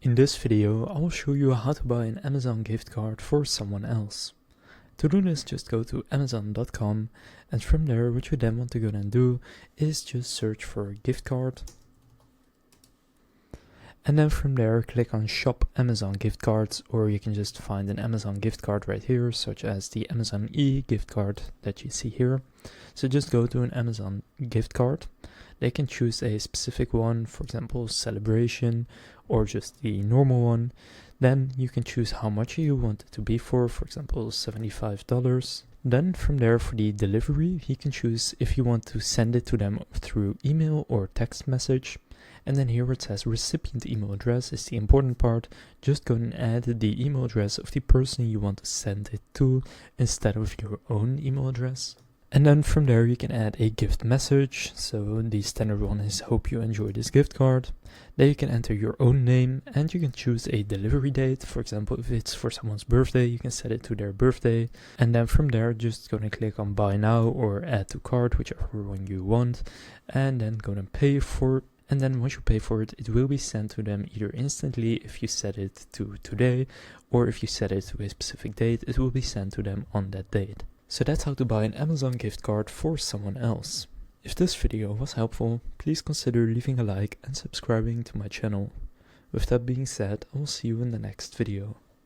In this video, I will show you how to buy an Amazon gift card for someone else. To do this, just go to amazon.com, and from there what you then want to go and do is just search for a gift card. And then from there click on Shop Amazon Gift Cards, or you can just find an Amazon gift card right here, such as the Amazon E gift card that you see here. So just go to an Amazon gift card. They can choose a specific one, for example celebration, or just the normal one. Then you can choose how much you want it to be for example $75. Then from there, for the delivery, you can choose if you want to send it to them through email or text message. And then here it says recipient email address is the important part. Just go and add the email address of the person you want to send it to instead of your own email address. And then from there you can add a gift message. So the standard one is hope you enjoy this gift card. There you can enter your own name and you can choose a delivery date. For example, if it's for someone's birthday, you can set it to their birthday. And then from there, just gonna click on buy now or add to cart, whichever one you want. And then go and pay for it. And then once you pay for it, it will be sent to them either instantly if you set it to today, or if you set it to a specific date, it will be sent to them on that date. So that's how to buy an Amazon gift card for someone else. If this video was helpful, please consider leaving a like and subscribing to my channel. With that being said, I will see you in the next video.